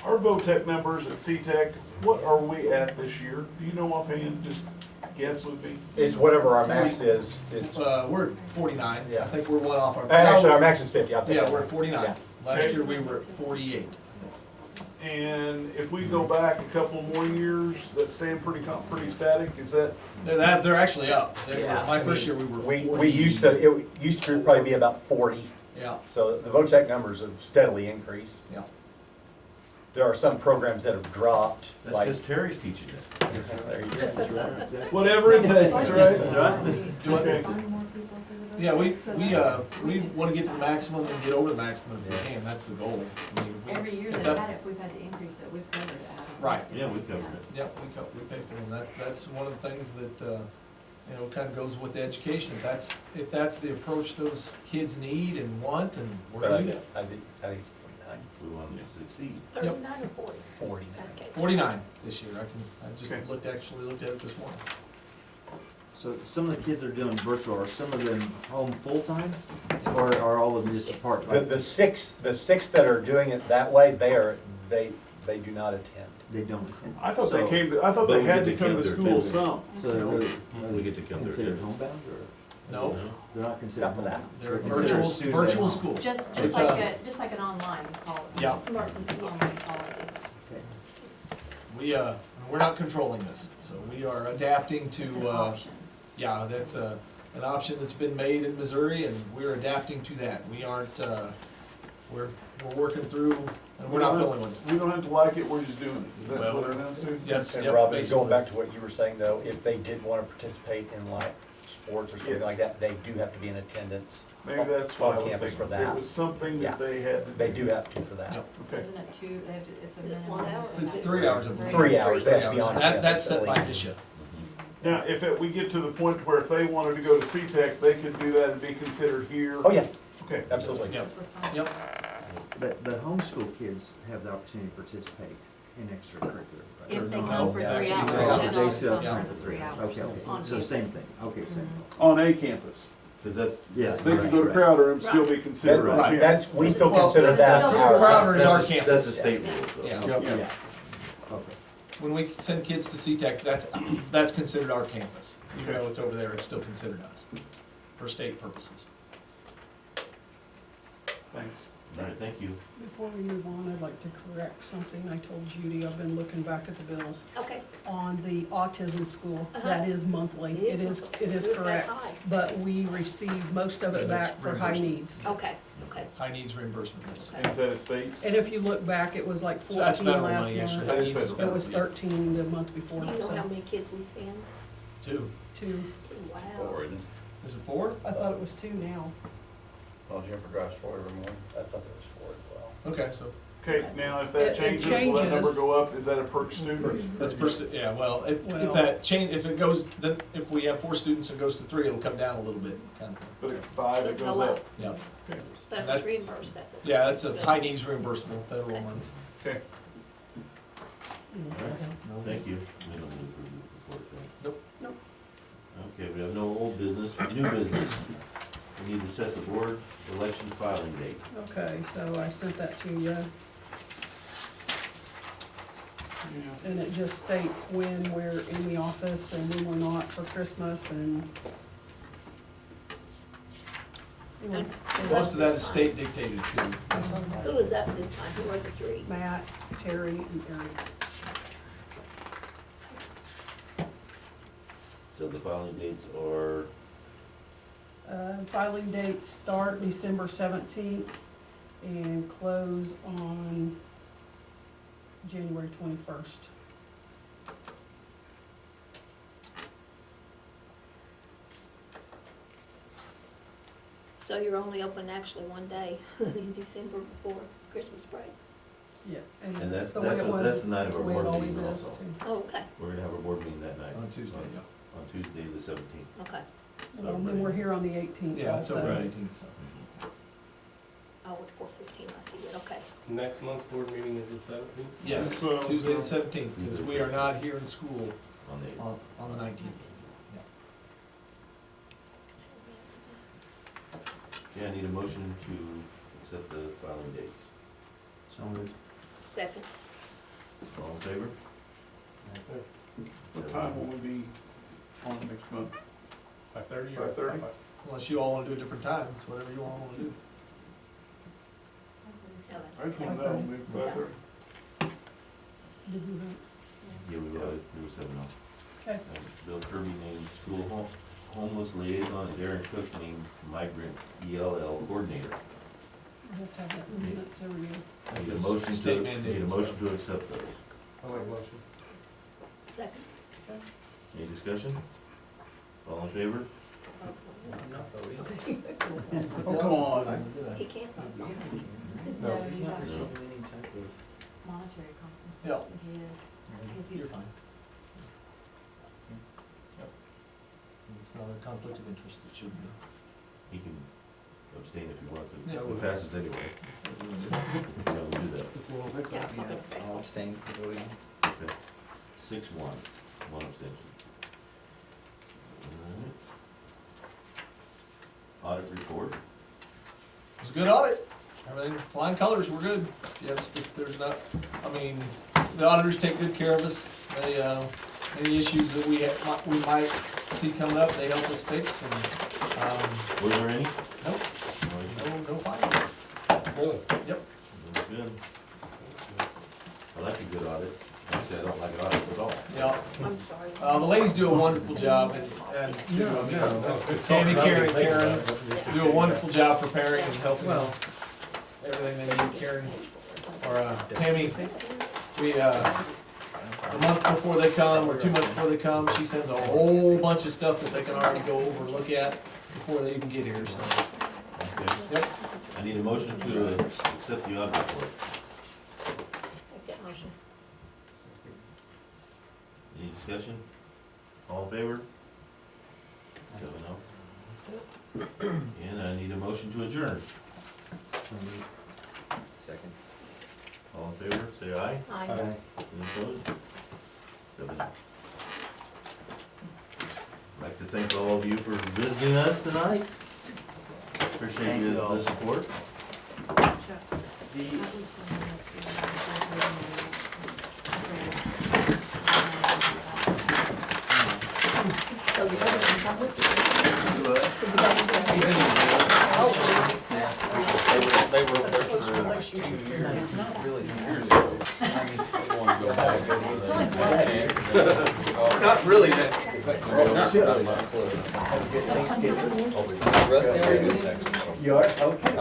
[SPEAKER 6] Our VOTEC numbers at CTEC, what are we at this year? Do you know offhand, just guess would be?
[SPEAKER 11] It's whatever our max is, it's,
[SPEAKER 12] We're at 49.
[SPEAKER 11] Yeah.
[SPEAKER 12] I think we're one off our.
[SPEAKER 11] actually, our max is 50, I'll take
[SPEAKER 12] Yeah,
[SPEAKER 11] that.
[SPEAKER 12] we're at 49.
[SPEAKER 11] Yeah.
[SPEAKER 12] Last
[SPEAKER 6] Okay.
[SPEAKER 12] year, we were at 48.
[SPEAKER 6] And if we go back a couple more years, that's staying pretty static, is that?
[SPEAKER 12] They're actually up.
[SPEAKER 11] Yeah,
[SPEAKER 12] My
[SPEAKER 11] I
[SPEAKER 12] first
[SPEAKER 11] mean,
[SPEAKER 12] year, we were
[SPEAKER 11] We
[SPEAKER 12] 40.
[SPEAKER 11] used to, it used to probably be about 40,
[SPEAKER 12] Yeah,
[SPEAKER 11] so the VOTEC numbers have steadily increased.
[SPEAKER 12] yeah.
[SPEAKER 11] There are some programs that have dropped,
[SPEAKER 5] That's
[SPEAKER 11] like.
[SPEAKER 5] because Terry's teaching us.
[SPEAKER 11] There you go.
[SPEAKER 6] Whatever it takes, right?
[SPEAKER 10] That's right.
[SPEAKER 12] Do it.
[SPEAKER 6] Okay.
[SPEAKER 9] Find more people to the
[SPEAKER 12] Yeah, we
[SPEAKER 9] vote.
[SPEAKER 12] want to get to the maximum and get over the maximum if we can. That's the goal. I mean, if we-
[SPEAKER 9] Every year
[SPEAKER 12] if
[SPEAKER 9] they've had it, if we've had to increase it, we've covered it. haven't we?
[SPEAKER 12] Right.
[SPEAKER 5] Yeah, we covered it.
[SPEAKER 12] Yep, we pay for them. That's one of the things that, you know, kind of goes with the education. If that's the approach those kids need and want, and we're
[SPEAKER 11] But
[SPEAKER 12] gonna do that.
[SPEAKER 11] I think it's 49,
[SPEAKER 5] We want them to succeed.
[SPEAKER 4] 39 or 40?
[SPEAKER 11] 49.
[SPEAKER 4] Okay.
[SPEAKER 12] 49 this year. I just
[SPEAKER 6] Okay.
[SPEAKER 12] actually looked at it this morning.
[SPEAKER 10] So some of the kids are doing virtual, are some of them home full-time, or are all of them just part-time?
[SPEAKER 11] The 6 that are doing it that way, they do not attend.
[SPEAKER 10] They don't attend.
[SPEAKER 6] I thought they
[SPEAKER 10] So-
[SPEAKER 6] came to, I thought
[SPEAKER 5] But
[SPEAKER 6] they
[SPEAKER 5] we
[SPEAKER 6] had
[SPEAKER 5] get
[SPEAKER 6] to
[SPEAKER 5] to
[SPEAKER 6] come
[SPEAKER 5] count
[SPEAKER 6] to
[SPEAKER 5] their
[SPEAKER 6] school
[SPEAKER 5] attendance.
[SPEAKER 6] some.
[SPEAKER 10] So they're really,
[SPEAKER 5] We get to count their
[SPEAKER 10] considered
[SPEAKER 5] attendance.
[SPEAKER 10] homebound, or
[SPEAKER 12] No,
[SPEAKER 10] they're not considered
[SPEAKER 11] Not for that.
[SPEAKER 10] homebound?
[SPEAKER 12] they're
[SPEAKER 10] considered
[SPEAKER 12] virtual,
[SPEAKER 10] student
[SPEAKER 12] virtual
[SPEAKER 10] at home.
[SPEAKER 12] school.
[SPEAKER 9] Just
[SPEAKER 12] It's
[SPEAKER 9] like an online college.
[SPEAKER 12] Yeah.
[SPEAKER 9] Online college.
[SPEAKER 10] Okay.
[SPEAKER 12] We're not controlling this, so we are adapting
[SPEAKER 9] It's an
[SPEAKER 12] to,
[SPEAKER 9] option.
[SPEAKER 12] yeah, that's an option that's been made in Missouri, and we're adapting to that. We aren't, we're working through, and we're not the only ones.
[SPEAKER 6] We don't have to like it, we're just doing it. Is that
[SPEAKER 12] Well,
[SPEAKER 6] what it amounts to?
[SPEAKER 12] Yes,
[SPEAKER 11] And
[SPEAKER 12] yep,
[SPEAKER 11] Rob,
[SPEAKER 12] basically.
[SPEAKER 11] going back to what you were saying though, if they did want to participate in like sports or something
[SPEAKER 6] Yes.
[SPEAKER 11] like that, they do have to be in attendance.
[SPEAKER 6] Maybe that's what I
[SPEAKER 11] On
[SPEAKER 6] was
[SPEAKER 11] campus for
[SPEAKER 6] thinking.
[SPEAKER 11] that.
[SPEAKER 6] It was something
[SPEAKER 11] Yeah.
[SPEAKER 6] that they had to do.
[SPEAKER 11] They do have to for that.
[SPEAKER 12] Yep.
[SPEAKER 6] Okay.
[SPEAKER 9] Isn't it they have to, it's a
[SPEAKER 4] Is it
[SPEAKER 9] minimum.
[SPEAKER 4] 1 hour?
[SPEAKER 12] It's 3 hours, I believe.
[SPEAKER 11] 3 hours, they have to be
[SPEAKER 12] 3
[SPEAKER 11] on
[SPEAKER 12] hours.
[SPEAKER 11] campus.
[SPEAKER 12] That's set
[SPEAKER 11] at
[SPEAKER 12] by
[SPEAKER 11] least.
[SPEAKER 12] the shift.
[SPEAKER 6] Now, if we get to the point where if they wanted to go to CTEC, they could do that and be considered here?
[SPEAKER 11] Oh, yeah,
[SPEAKER 6] Okay.
[SPEAKER 11] absolutely.
[SPEAKER 12] Yep,
[SPEAKER 9] We're fine.
[SPEAKER 12] yep.
[SPEAKER 10] But homeschool kids have the opportunity to participate in extracurricular. right?
[SPEAKER 9] If they
[SPEAKER 10] Or
[SPEAKER 9] come
[SPEAKER 10] no?
[SPEAKER 9] for
[SPEAKER 12] Yeah.
[SPEAKER 9] 3
[SPEAKER 12] Yeah.
[SPEAKER 9] hours,
[SPEAKER 10] They
[SPEAKER 9] they
[SPEAKER 10] still
[SPEAKER 9] don't
[SPEAKER 12] come
[SPEAKER 9] come for 3 hours
[SPEAKER 10] Okay,
[SPEAKER 9] on
[SPEAKER 10] okay,
[SPEAKER 9] campus.
[SPEAKER 10] so same thing, okay, same.
[SPEAKER 6] On a campus.
[SPEAKER 5] Cause that's.
[SPEAKER 10] Yes.
[SPEAKER 6] They could go to
[SPEAKER 10] Right.
[SPEAKER 6] Crowder and still be
[SPEAKER 11] That-
[SPEAKER 6] considered on campus.
[SPEAKER 11] That's, we still
[SPEAKER 12] Well,
[SPEAKER 11] consider
[SPEAKER 9] it's
[SPEAKER 11] that
[SPEAKER 9] still
[SPEAKER 11] our.
[SPEAKER 12] Crowder is our
[SPEAKER 5] That's a-
[SPEAKER 12] campus.
[SPEAKER 5] That's a state rule, though.
[SPEAKER 12] Yeah.
[SPEAKER 6] Yep.
[SPEAKER 11] Yeah.
[SPEAKER 10] Okay.
[SPEAKER 12] When we send kids to CTEC, that's considered our campus. Even though it's over there, it's still considered us, for state purposes.
[SPEAKER 6] Thanks.
[SPEAKER 5] All right, thank you.
[SPEAKER 7] Before we move on, I'd like to correct something I told Judy. I've been looking back at the bills.
[SPEAKER 4] Okay.
[SPEAKER 7] On the autism school,
[SPEAKER 4] Uh-huh.
[SPEAKER 7] that is monthly.
[SPEAKER 4] It is
[SPEAKER 7] It is
[SPEAKER 4] monthly.
[SPEAKER 7] it is
[SPEAKER 4] It was that
[SPEAKER 7] correct.
[SPEAKER 4] high.
[SPEAKER 7] But we receive most of
[SPEAKER 12] So
[SPEAKER 7] it
[SPEAKER 12] that's
[SPEAKER 7] back for high
[SPEAKER 12] reimbursement.
[SPEAKER 7] needs.
[SPEAKER 4] Okay, okay.
[SPEAKER 12] High needs reimbursement, yes.
[SPEAKER 6] And is that a state?
[SPEAKER 7] And if you look back, it was like
[SPEAKER 12] So that's
[SPEAKER 7] 14
[SPEAKER 12] federal
[SPEAKER 7] last
[SPEAKER 12] money, actually.
[SPEAKER 7] month.
[SPEAKER 12] High needs is
[SPEAKER 6] It
[SPEAKER 12] federal.
[SPEAKER 7] It was 13 the month
[SPEAKER 4] Do
[SPEAKER 7] before,
[SPEAKER 4] you know how
[SPEAKER 7] so
[SPEAKER 4] many kids we send?
[SPEAKER 12] 2.
[SPEAKER 7] 2.
[SPEAKER 4] Wow.
[SPEAKER 8] Forward.
[SPEAKER 12] Is it 4?
[SPEAKER 7] I thought it was 2 now.
[SPEAKER 8] Well, Jennifer drives forward every morning. I thought it was forward as well.
[SPEAKER 12] Okay, so
[SPEAKER 6] Okay, now if
[SPEAKER 7] It-
[SPEAKER 6] that
[SPEAKER 7] it
[SPEAKER 6] changes, will that number
[SPEAKER 7] changes.
[SPEAKER 6] go up? Is that a per student?
[SPEAKER 12] that's yeah, well, if
[SPEAKER 7] Well-
[SPEAKER 12] that change, if it goes, then if we have 4 students and it goes to 3, it'll come down a little bit, kind of thing.
[SPEAKER 6] But at 5, it
[SPEAKER 4] Go
[SPEAKER 6] goes
[SPEAKER 4] up.
[SPEAKER 6] up.
[SPEAKER 12] Yeah,
[SPEAKER 6] Okay.
[SPEAKER 4] But if it's
[SPEAKER 12] That-
[SPEAKER 4] reimbursed, that's it.
[SPEAKER 12] yeah, that's a high needs reimbursable federal money.
[SPEAKER 6] Okay.
[SPEAKER 5] All right, thank you. We don't need to approve the report, right?
[SPEAKER 12] Nope.
[SPEAKER 7] Nope.
[SPEAKER 5] Okay, we have no old business, new business. We need to set the board election filing date.
[SPEAKER 7] Okay, so I sent that to you,
[SPEAKER 6] Yeah.
[SPEAKER 7] and it just states when we're in the office and when we're not for Christmas and.
[SPEAKER 12] Most of that is state dictated too.
[SPEAKER 4] Who was up this time? Who were the 3?
[SPEAKER 7] Matt, Terry, and Eric.
[SPEAKER 5] So the filing dates are,
[SPEAKER 7] Filing dates start December 17th and close on January 21st.
[SPEAKER 4] So you're only open actually one day in December before Christmas break?
[SPEAKER 7] Yeah, and
[SPEAKER 5] And
[SPEAKER 7] that's
[SPEAKER 5] that's-
[SPEAKER 7] the way
[SPEAKER 5] that's
[SPEAKER 7] it
[SPEAKER 5] the-
[SPEAKER 7] was.
[SPEAKER 5] that's the night of
[SPEAKER 7] That's
[SPEAKER 5] our
[SPEAKER 7] the way it
[SPEAKER 5] board
[SPEAKER 7] always
[SPEAKER 5] meeting
[SPEAKER 7] is
[SPEAKER 5] also.
[SPEAKER 7] too.
[SPEAKER 4] Oh, okay,
[SPEAKER 5] we're gonna have our board meeting that night.
[SPEAKER 12] On Tuesday, yeah.
[SPEAKER 5] On Tuesday, the 17th.
[SPEAKER 4] okay.
[SPEAKER 7] And then we're here on the 18th
[SPEAKER 12] Yeah, it's
[SPEAKER 7] also.
[SPEAKER 12] over
[SPEAKER 5] Right.
[SPEAKER 12] 18th, so.
[SPEAKER 4] Oh, it's 4:15, I see it, okay.
[SPEAKER 3] Next month's board meeting is the 17th?
[SPEAKER 12] Yes,
[SPEAKER 6] That's what I was
[SPEAKER 12] Tuesday the
[SPEAKER 6] gonna-
[SPEAKER 12] 17th, because we are not here in school
[SPEAKER 5] On the 8th.
[SPEAKER 12] on the 19th.
[SPEAKER 5] Okay, I need a motion to accept the filing dates.
[SPEAKER 10] So moved.
[SPEAKER 4] Second.
[SPEAKER 5] All in favor?
[SPEAKER 6] What time will we be on next month?
[SPEAKER 12] 5:30
[SPEAKER 6] or 5:30?
[SPEAKER 12] Unless you all want to do a different time, it's whatever you all want to do.
[SPEAKER 4] Yeah, that's
[SPEAKER 6] I just want to know, maybe 5:30.
[SPEAKER 7] Did you vote?
[SPEAKER 5] Yeah, we were 7 oh.
[SPEAKER 7] Okay.
[SPEAKER 5] Bill Kirby named school homeless liaison, and Darren Cook named migrant ELL coordinator.
[SPEAKER 7] I have to have that in minutes every year.
[SPEAKER 5] Need a
[SPEAKER 12] That's
[SPEAKER 5] motion
[SPEAKER 12] state
[SPEAKER 5] to,
[SPEAKER 12] mandated,
[SPEAKER 5] need a
[SPEAKER 12] so.
[SPEAKER 5] motion to accept those.
[SPEAKER 3] I'll make a motion.
[SPEAKER 4] Second.
[SPEAKER 5] Any discussion? All in favor?
[SPEAKER 6] Oh, come on.
[SPEAKER 4] He can't.
[SPEAKER 3] No,
[SPEAKER 9] No,
[SPEAKER 3] he's
[SPEAKER 9] you
[SPEAKER 3] not
[SPEAKER 9] have
[SPEAKER 3] receiving any type of.
[SPEAKER 9] monetary compensation.
[SPEAKER 12] Yeah.
[SPEAKER 9] He is. Because he's-
[SPEAKER 12] You're fine. Yep. It's not a conflict of interest, it shouldn't be.
[SPEAKER 5] He can abstain if he wants
[SPEAKER 12] Yeah,
[SPEAKER 5] to.
[SPEAKER 12] we'll-
[SPEAKER 5] It passes anyway. Yeah, we'll do that.
[SPEAKER 4] Yeah, it's not gonna affect.
[SPEAKER 10] I'll abstain from voting.
[SPEAKER 5] Okay. 6-1, one abstention. All right. Audit report.
[SPEAKER 12] It was a good audit. Everything, flying colors, we're good. Yes, there's not, I mean, the auditors take good care of us. They, any issues that we might see coming up, they help us fix and,
[SPEAKER 5] Were there any?
[SPEAKER 12] nope, no findings.
[SPEAKER 3] Really?
[SPEAKER 12] Yep.
[SPEAKER 5] That's good. I like a good audit. Actually, I don't like audits at all.
[SPEAKER 12] Yeah.
[SPEAKER 4] I'm sorry.
[SPEAKER 12] The ladies do a wonderful job and Tammy, Karen, do a wonderful job preparing and helping everything they need. Karen, or Tammy, we, a month before they come, or 2 months before they come, she sends a whole bunch of stuff that they can already go over and look at before they even get here, so.
[SPEAKER 5] Okay.
[SPEAKER 12] Yep.
[SPEAKER 5] I need a motion to accept the audit report.
[SPEAKER 4] Make that motion.
[SPEAKER 5] Any discussion? All in favor? 7-0. And I need a motion to adjourn.
[SPEAKER 10] So moved. Second.
[SPEAKER 5] All in favor, say aye.
[SPEAKER 4] Aye.
[SPEAKER 5] Any opposed? 7-0. I'd like to thank all of you for visiting us tonight. Appreciate
[SPEAKER 10] Thank you all.
[SPEAKER 5] the support.
[SPEAKER 9] Chuck,
[SPEAKER 10] The,
[SPEAKER 9] that was the one that-
[SPEAKER 4] So the other one's not with you. So the other
[SPEAKER 2] He's in
[SPEAKER 4] one-
[SPEAKER 2] the jail. Yeah. They were there for 2 years. It's not really years ago. I mean, they want to go back. Not really, man.
[SPEAKER 10] You are, okay.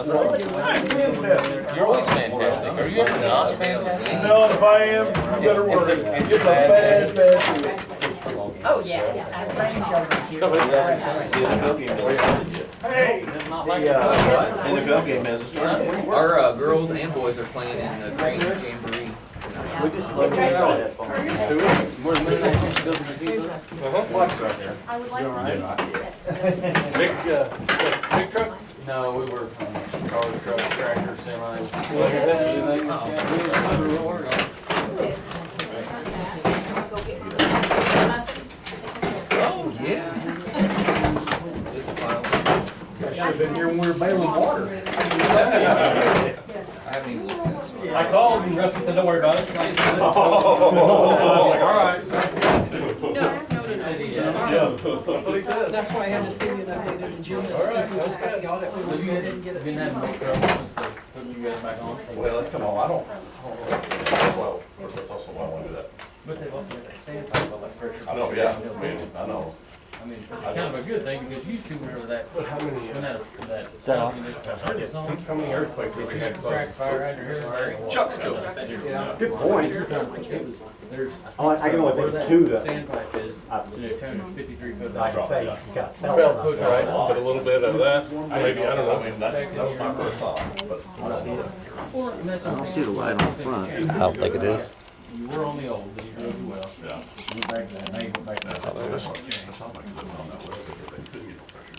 [SPEAKER 2] You're always fantastic. Are you ever not fantastic?
[SPEAKER 6] No, if I am, you better worry.
[SPEAKER 10] It's a bad, bad.
[SPEAKER 4] Oh, yeah, I framed over here.
[SPEAKER 6] Hey!
[SPEAKER 5] NFL game has a start.
[SPEAKER 2] Our girls and boys are playing in the Green Jamboree.
[SPEAKER 10] We just looked at it.
[SPEAKER 2] More than minute, she goes to the zebra.
[SPEAKER 9] I would like
[SPEAKER 6] Big truck?
[SPEAKER 2] No, we were cars, trucks, tractors, semis. Oh, yeah. Is this the final?
[SPEAKER 6] I should have been here when we were bailing water.
[SPEAKER 2] I haven't even looked at it.
[SPEAKER 11] I called and Rusty said, don't worry about it. So I didn't do this.
[SPEAKER 6] I was like, all right.
[SPEAKER 7] That's what he said. That's why I had to send you that updated agenda, because we just got the audit, we didn't get it.
[SPEAKER 2] Been having no trouble with putting you guys back on?
[SPEAKER 8] Well, it's come on, I don't well, that's also why I want to do that.
[SPEAKER 2] But they've also got that standpipe, all that pressure.
[SPEAKER 8] I know, yeah, I know.
[SPEAKER 2] I mean, it's kind of a good thing, because you two remember that,
[SPEAKER 6] But how many,
[SPEAKER 2] when that
[SPEAKER 10] that all?
[SPEAKER 2] was on.
[SPEAKER 6] how many earthquakes have we had?
[SPEAKER 2] Track fire under here.
[SPEAKER 6] Chuck's go.
[SPEAKER 10] Good point.
[SPEAKER 2] There's.
[SPEAKER 10] I can only think of two that.
[SPEAKER 2] Standpipe is, to the tune of 53 foot.
[SPEAKER 10] I can say, you got
[SPEAKER 6] Felt, right, but a little bit of that, maybe, I don't know.
[SPEAKER 8] I mean, that was my first thought, but.
[SPEAKER 2] I
[SPEAKER 10] don't see the light on the front.
[SPEAKER 2] I don't think it is. You were on the old, but you really well.
[SPEAKER 8] Yeah.
[SPEAKER 2] Went back to that, now you went back to that.
[SPEAKER 8] That's not like living on that road, because they could get no pressure.